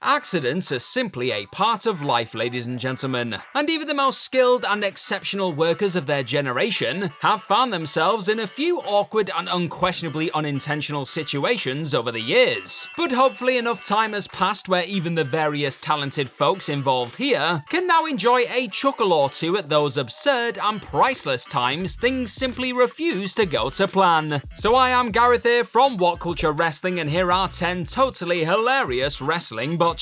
Accidents are simply a part of life, ladies and gentlemen, and even the most skilled and exceptional workers of their generation have found themselves in a few awkward and unquestionably unintentional situations over the years. But hopefully enough time has passed where even the various talented folks involved here can now enjoy a chuckle or two at those absurd and priceless times things simply refuse to go to plan. So I am Gareth here from What Culture Wrestling, and here are 10 totally hilarious wrestling botches.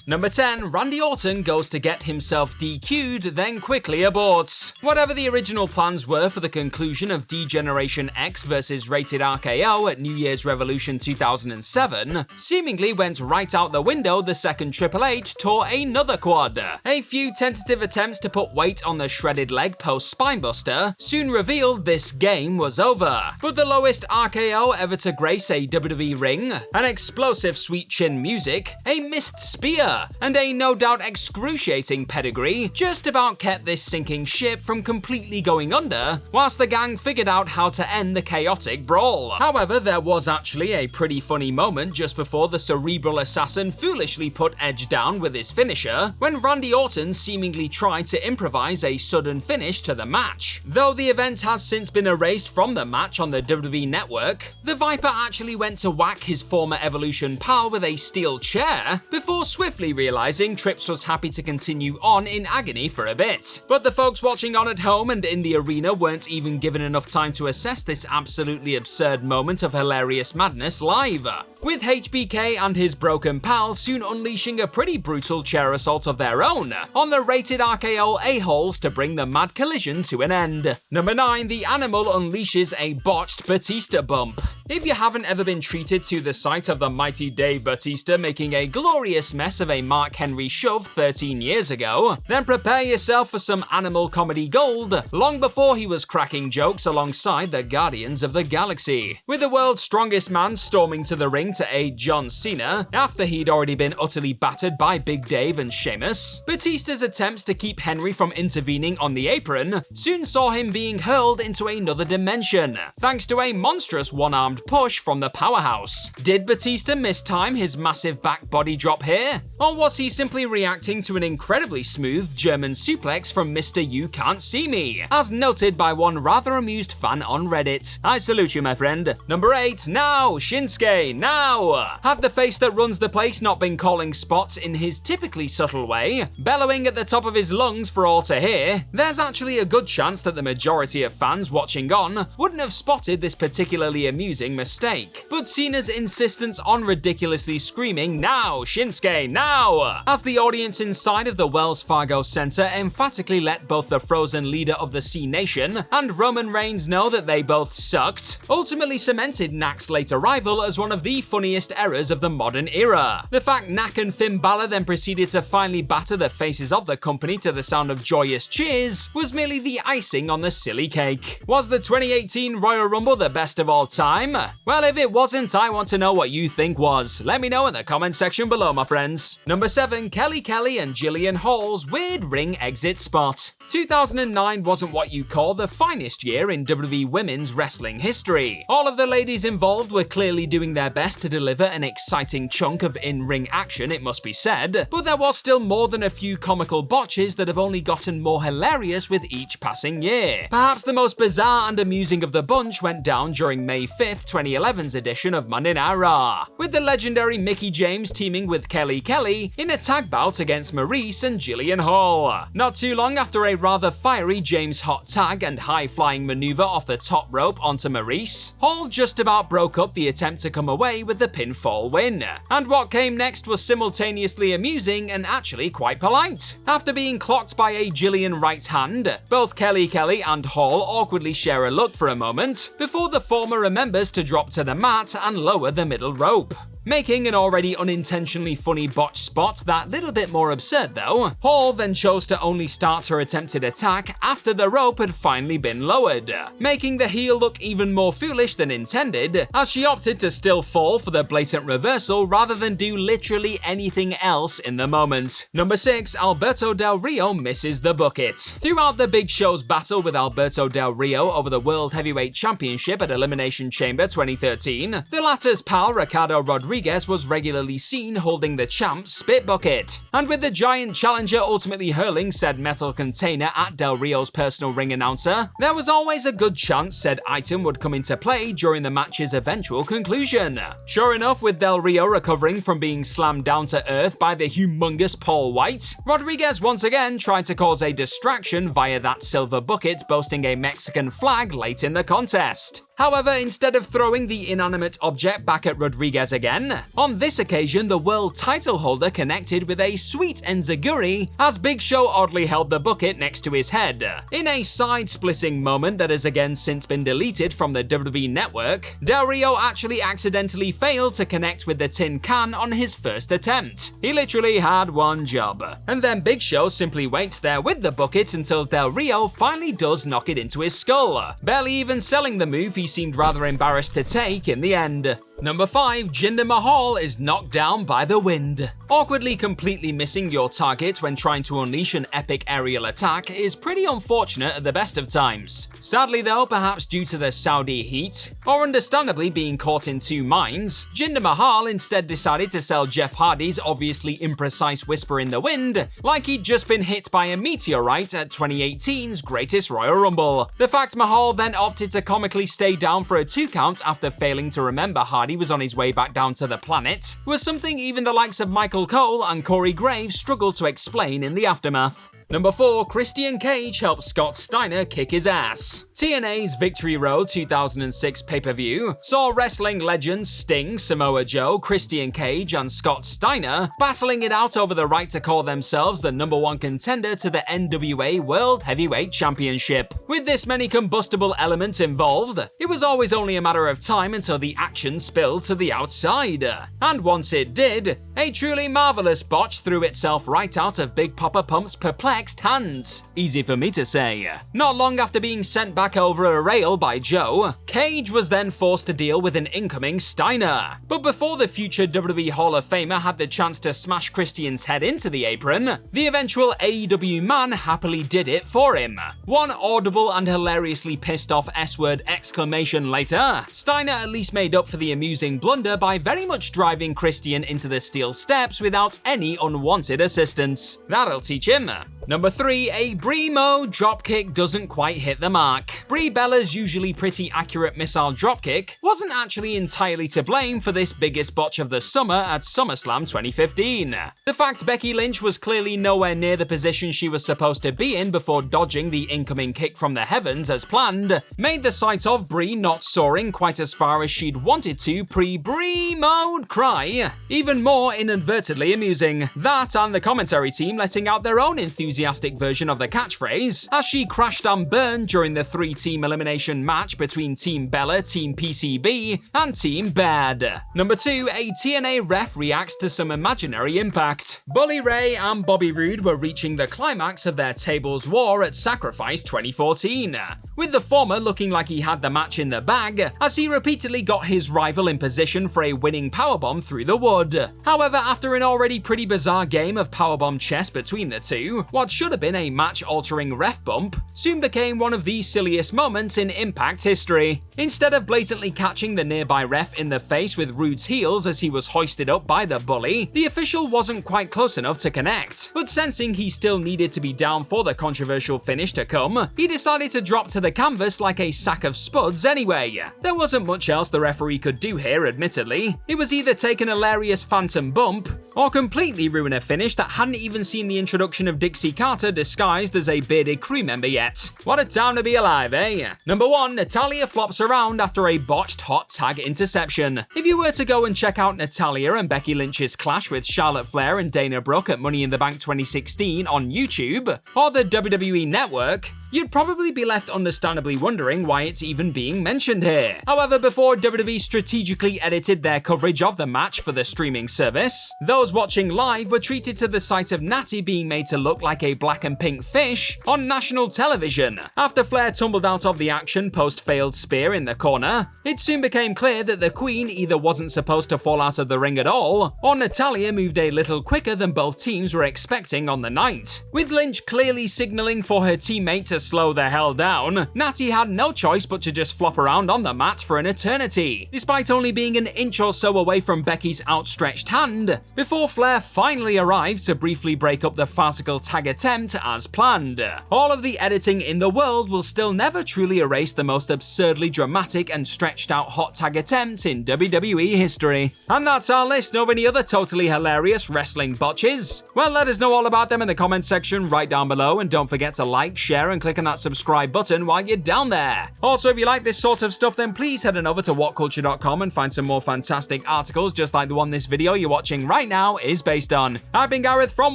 Number 10, Randy Orton goes to get himself DQ'd, then quickly aborts. Whatever the original plans were for the conclusion of D-Generation X vs Rated RKO at New Year's Revolution 2007, seemingly went right out the window the second Triple H tore another quad. A few tentative attempts to put weight on the shredded leg post Spinebuster soon revealed this game was over. But the lowest RKO ever to grace a WWE ring, an explosive sweet chin music, a missed spear, and a no doubt excruciating pedigree just about kept this sinking ship from completely going under, whilst the gang figured out how to end the chaotic brawl. However, there was actually a pretty funny moment just before the cerebral assassin foolishly put Edge down with his finisher, when Randy Orton seemingly tried to improvise a sudden finish to the match. Though the event has since been erased from the match on the WWE Network, the Viper actually went to whack his former Evolution pal with a steel chair before swiftly realizing Trips was happy to continue on in agony for a bit. But the folks watching on at home and in the arena weren't even given enough time to assess this absolutely absurd moment of hilarious madness live, with HBK and his broken pal soon unleashing a pretty brutal chair assault of their own on the Rated RKO a-holes to bring the mad collision to an end. Number 9, the Animal unleashes a botched Batista bump. If you haven't ever been treated to the sight of the mighty Dave Batista making a glorious mess of a Mark Henry shove 13 years ago, then prepare yourself for some Animal comedy gold long before he was cracking jokes alongside the Guardians of the Galaxy. With the world's strongest man storming to the ring to aid John Cena after he'd already been utterly battered by Big Dave and Sheamus, Batista's attempts to keep Henry from intervening on the apron soon saw him being hurled into another dimension, thanks to a monstrous one-armed push from the powerhouse. Did Batista mistime his massive back body drop here? Or was he simply reacting to an incredibly smooth German suplex from Mr. You Can't See Me, as noted by one rather amused fan on Reddit? I salute you, my friend. Number 8, now, Shinsuke, now! Had the face that runs the place not been calling spots in his typically subtle way, bellowing at the top of his lungs for all to hear, there's actually a good chance that the majority of fans watching on wouldn't have spotted this particularly amusing mistake. But Cena's insistence on ridiculously screaming, now, Shinsuke, now! As the audience inside of the Wells Fargo Center emphatically let both the frozen leader of the C Nation and Roman Reigns know that they both sucked, ultimately cemented Knack's late arrival as one of the funniest errors of the modern era. The fact Knack and Finn Balor then proceeded to finally batter the faces of the company to the sound of joyous cheers was merely the icing on the silly cake. Was the 2018 Royal Rumble the best of all time? Well, if it wasn't, I want to know what you think was. Let me know in the comment section below, my friends. Number 7, Kelly Kelly and Jillian Hall's weird ring exit spot. 2009 wasn't what you call the finest year in WWE women's wrestling history. All of the ladies involved were clearly doing their best to deliver an exciting chunk of in-ring action, it must be said, but there was still more than a few comical botches that have only gotten more hilarious with each passing year. Perhaps the most bizarre and amusing of the bunch went down during May 5th, 2011's edition of Monday Night Raw, with the legendary Mickie James teaming with Kelly Kelly in a tag bout against Maurice and Jillian Hall. Not too long after a rather fiery James hot tag and high-flying maneuver off the top rope onto Maurice, Hall just about broke up the attempt to come away with the pinfall win. And what came next was simultaneously amusing and actually quite polite. After being clocked by a Jillian right hand, both Kelly Kelly and Hall awkwardly share a look for a moment before the former remembers to drop to the mat and lower the middle rope. making an already unintentionally funny botch spot that little bit more absurd though. Hall then chose to only start her attempted attack after the rope had finally been lowered, making the heel look even more foolish than intended, as she opted to still fall for the blatant reversal rather than do literally anything else in the moment. Number 6, Alberto Del Rio misses the bucket. Throughout the Big Show's battle with Alberto Del Rio over the World Heavyweight Championship at Elimination Chamber 2013, the latter's pal Ricardo Rodriguez Rodriguez was regularly seen holding the champ's spit bucket. And with the giant challenger ultimately hurling said metal container at Del Rio's personal ring announcer, there was always a good chance said item would come into play during the match's eventual conclusion. Sure enough, with Del Rio recovering from being slammed down to earth by the humongous Paul White, Rodriguez once again tried to cause a distraction via that silver bucket boasting a Mexican flag late in the contest. However, instead of throwing the inanimate object back at Rodriguez again, on this occasion the world title holder connected with a sweet enziguri as Big Show oddly held the bucket next to his head. In a side-splitting moment that has again since been deleted from the WWE network, Del Rio actually accidentally failed to connect with the tin can on his first attempt. He literally had one job. And then Big Show simply waits there with the bucket until Del Rio finally does knock it into his skull, barely even selling the move he seemed rather embarrassed to take in the end. Number 5, Jinder Mahal is knocked down by the wind. Awkwardly completely missing your target when trying to unleash an epic aerial attack is pretty unfortunate at the best of times. Sadly though, perhaps due to the Saudi heat, or understandably being caught in two minds, Jinder Mahal instead decided to sell Jeff Hardy's obviously imprecise whisper in the wind like he'd just been hit by a meteorite at 2018's Greatest Royal Rumble. The fact Mahal then opted to comically stay down for a 2 count after failing to remember Hardy was on his way back down to the planet was something even the likes of Michael Cole and Corey Graves struggled to explain in the aftermath. Number 4, Christian Cage helps Scott Steiner kick his ass. TNA's Victory Road 2006 pay-per-view saw wrestling legends Sting, Samoa Joe, Christian Cage, and Scott Steiner battling it out over the right to call themselves the number 1 contender to the NWA World Heavyweight Championship. With this many combustible elements involved, it was always only a matter of time until the action spilled to the outside. And once it did, a truly marvelous botch threw itself right out of Big Papa Pump's perplexed hands. Easy for me to say. Not long after being sent back over a rail by Joe, Cage was then forced to deal with an incoming Steiner. But before the future WWE Hall of Famer had the chance to smash Christian's head into the apron, the eventual AEW man happily did it for him. One audible and hilariously pissed off S-word exclamation later, Steiner at least made up for the amusing blunder by very much driving Christian into the steel steps without any unwanted assistance. That'll teach him. Number 3, a Brie Mo dropkick doesn't quite hit the mark. Brie Bella's usually pretty accurate missile dropkick wasn't actually entirely to blame for this biggest botch of the summer at SummerSlam 2015. The fact Becky Lynch was clearly nowhere near the position she was supposed to be in before dodging the incoming kick from the heavens as planned made the sight of Brie not soaring quite as far as she'd wanted to pre-Brie mode cry even more inadvertently amusing. That and the commentary team letting out their own enthusiastic version of the catchphrase as she crashed and burned during the 3-team elimination match between Team Bella, Team PCB, and Team Bad. Number 2, a TNA ref reacts to some imaginary impact. Bully Ray and Bobby Roode were reaching the climax of their tables war at Sacrifice 2014, with the former looking like he had the match in the bag as he repeatedly got his rival in position for a winning powerbomb through the wood. However, after an already pretty bizarre game of powerbomb chess between the two, what should have been a match-altering ref bump soon became one of the silliest moments in Impact history. Instead of blatantly catching the nearby ref in the face with Roode's heels as he was hoisted up by the bully, the official wasn't quite close enough to connect, but sensing he still needed to be down for the controversial finish to come, he decided to drop to the canvas like a sack of spuds anyway. There wasn't much else the referee could do here, admittedly. It was either take an hilarious phantom bump, or completely ruin a finish that hadn't even seen the introduction of Dixie Carter disguised as a bearded crew member yet. What a time to be alive, eh? Number 1, Natalya flops around after a botched hot tag interception. If you were to go and check out Natalya and Becky Lynch's clash with Charlotte Flair and Dana Brooke at Money in the Bank 2016 on YouTube, or the WWE Network, you'd probably be left understandably wondering why it's even being mentioned here. However, before WWE strategically edited their coverage of the match for the streaming service, those watching live were treated to the sight of Natty being made to look like a black and pink fish on national television. After Flair tumbled out of the action post-failed spear in the corner, it soon became clear that the Queen either wasn't supposed to fall out of the ring at all, or Natalya moved a little quicker than both teams were expecting on the night, with Lynch clearly signaling for her teammate to slow the hell down, Natty had no choice but to just flop around on the mat for an eternity, despite only being an inch or so away from Becky's outstretched hand, before Flair finally arrived to briefly break up the farcical tag attempt as planned. All of the editing in the world will still never truly erase the most absurdly dramatic and stretched out hot tag attempt in WWE history. And that's our list of any other totally hilarious wrestling botches. Well, let us know all about them in the comment section right down below, and don't forget to like, share, and click on that subscribe button while you're down there. Also, if you like this sort of stuff, then please head on over to whatculture.com and find some more fantastic articles just like the one this video you're watching right now is based on. I've been Gareth from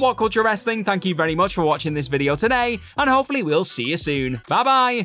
What Culture Wrestling. Thank you very much for watching this video today, and hopefully we'll see you soon. Bye bye!